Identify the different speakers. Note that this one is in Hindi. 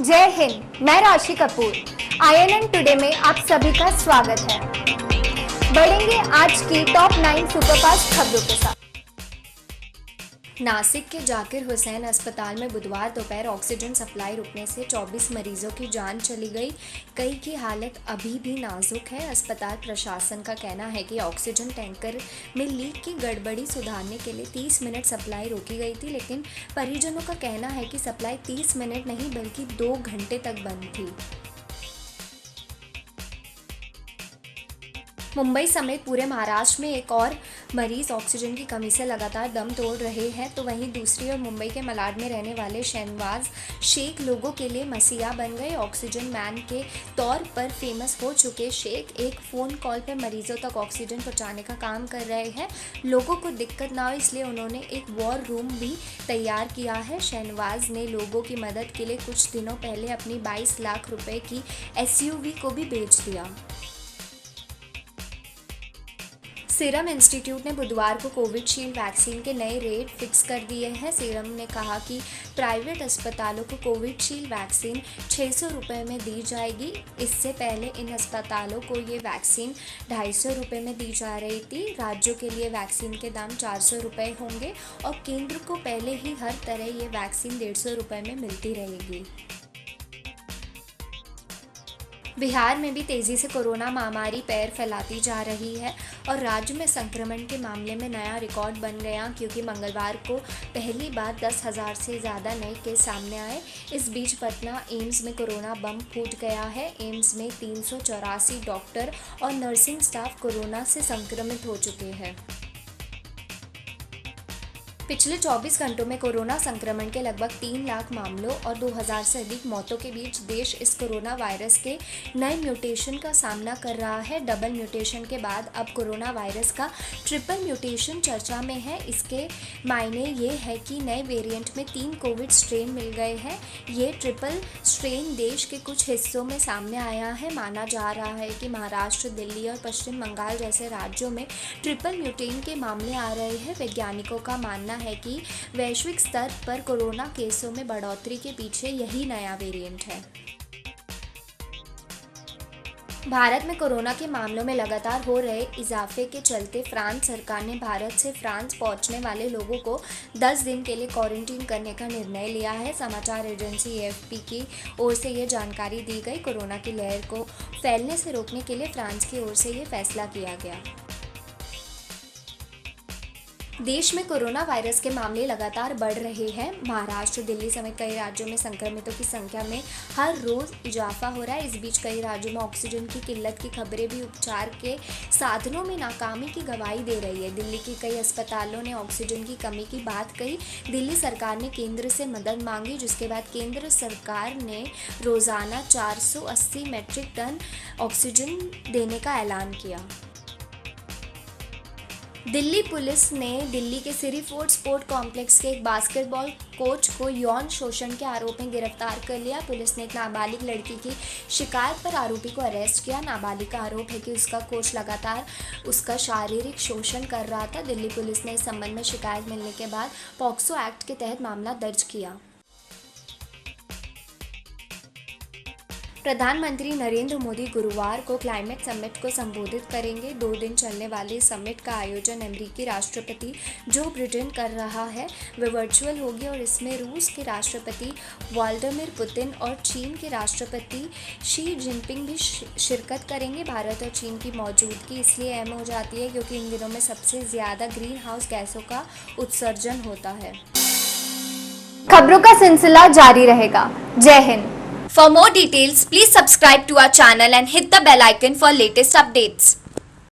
Speaker 1: जय हिंद। मैं राशि कपूर INN टुडे में आप सभी का स्वागत है। बढ़ेंगे आज की टॉप 9 सुपरफास्ट खबरों के साथ। नासिक के जाकिर हुसैन अस्पताल में बुधवार दोपहर ऑक्सीजन सप्लाई रुकने से 24 मरीजों की जान चली गई। कई की हालत अभी भी नाजुक है। अस्पताल प्रशासन का कहना है कि ऑक्सीजन टैंकर में लीक की गड़बड़ी सुधारने के लिए 30 मिनट सप्लाई रोकी गई थी, लेकिन परिजनों का कहना है कि सप्लाई 30 मिनट नहीं बल्कि 2 घंटे तक बंद थी। मुंबई समेत पूरे महाराष्ट्र में एक और मरीज ऑक्सीजन की कमी से लगातार दम तोड़ रहे हैं, तो वहीं दूसरी ओर मुंबई के मलाड में रहने वाले शहनवाज शेख लोगों के लिए मसीहा बन गए। ऑक्सीजन मैन के तौर पर फेमस हो चुके शेख एक फ़ोन कॉल पर मरीजों तक ऑक्सीजन पहुंचाने का काम कर रहे हैं। लोगों को दिक्कत ना हो इसलिए उन्होंने एक वॉर रूम भी तैयार किया है। शहनवाज ने लोगों की मदद के लिए कुछ दिनों पहले अपनी 22 लाख रुपए की SUV को भी बेच दिया। सीरम इंस्टीट्यूट ने बुधवार को कोविशील्ड वैक्सीन के नए रेट फिक्स कर दिए हैं। सीरम ने कहा कि प्राइवेट अस्पतालों को कोविशील्ड वैक्सीन 600 रुपये में दी जाएगी। इससे पहले इन अस्पतालों को ये वैक्सीन 250 रुपये में दी जा रही थी। राज्यों के लिए वैक्सीन के दाम 400 रुपये होंगे और केंद्र को पहले ही हर तरह ये वैक्सीन 150 रुपये में मिलती रहेगी। बिहार में भी तेजी से कोरोना महामारी पैर फैलाती जा रही है और राज्य में संक्रमण के मामले में नया रिकॉर्ड बन गया, क्योंकि मंगलवार को पहली बार 10,000 से ज़्यादा नए केस सामने आए। इस बीच पटना एम्स में कोरोना बम फूट गया है। एम्स में 384 डॉक्टर और नर्सिंग स्टाफ कोरोना से संक्रमित हो चुके हैं। पिछले 24 घंटों में कोरोना संक्रमण के लगभग 3 लाख मामलों और 2000 से अधिक मौतों के बीच देश इस कोरोना वायरस के नए म्यूटेशन का सामना कर रहा है। डबल म्यूटेशन के बाद अब कोरोना वायरस का ट्रिपल म्यूटेशन चर्चा में है। इसके मायने ये है कि नए वेरिएंट में 3 कोविड स्ट्रेन मिल गए हैं। ये ट्रिपल स्ट्रेन देश के कुछ हिस्सों में सामने आया है। माना जा रहा है कि महाराष्ट्र, दिल्ली और पश्चिम बंगाल जैसे राज्यों में ट्रिपल म्यूटेन के मामले आ रहे हैं। वैज्ञानिकों का मानना है कि वैश्विक स्तर पर कोरोना केसों में बढ़ोतरी के पीछे यही नया वेरिएंट है। भारत में कोरोना के मामलों में लगातार हो रहे इजाफे के चलते फ्रांस सरकार ने भारत से फ्रांस पहुंचने वाले लोगों को 10 दिन के लिए क्वारंटीन करने का निर्णय लिया है। समाचार एजेंसी AFP की ओर से ये जानकारी दी गई। कोरोना की लहर को फैलने से रोकने के लिए फ्रांस की ओर से ये फैसला किया गया। देश में कोरोना वायरस के मामले लगातार बढ़ रहे हैं। महाराष्ट्र, दिल्ली समेत कई राज्यों में संक्रमितों की संख्या में हर रोज इजाफा हो रहा है। इस बीच कई राज्यों में ऑक्सीजन की किल्लत की खबरें भी उपचार के साधनों में नाकामी की गवाही दे रही है। दिल्ली के कई अस्पतालों ने ऑक्सीजन की कमी की बात कही। दिल्ली सरकार ने केंद्र से मदद मांगी, जिसके बाद केंद्र सरकार ने रोजाना 480 मैट्रिक टन ऑक्सीजन देने का ऐलान किया। दिल्ली पुलिस ने दिल्ली के सिरी फोर्ट स्पोर्ट कॉम्प्लेक्स के एक बास्केटबॉल कोच को यौन शोषण के आरोप में गिरफ्तार कर लिया। पुलिस ने एक नाबालिग लड़की की शिकायत पर आरोपी को अरेस्ट किया। नाबालिग का आरोप है कि उसका कोच लगातार उसका शारीरिक शोषण कर रहा था। दिल्ली पुलिस ने इस संबंध में शिकायत मिलने के बाद पॉक्सो एक्ट के तहत मामला दर्ज किया। प्रधानमंत्री नरेंद्र मोदी गुरुवार को क्लाइमेट समिट को संबोधित करेंगे। 2 दिन चलने वाले समिट का आयोजन अमेरिकी राष्ट्रपति जो बाइडेन कर रहा है। वे वर्चुअल होगी और इसमें रूस के राष्ट्रपति व्लादिमीर पुतिन और चीन के राष्ट्रपति शी जिनपिंग भी शिरकत करेंगे। भारत और चीन की मौजूदगी इसलिए अहम हो जाती है क्योंकि इन दिनों में सबसे ज़्यादा ग्रीन हाउस गैसों का उत्सर्जन होता है।
Speaker 2: खबरों का सिलसिला जारी रहेगा। जय Hind.
Speaker 1: For more details, please subscribe to our channel and hit the bell icon for latest updates.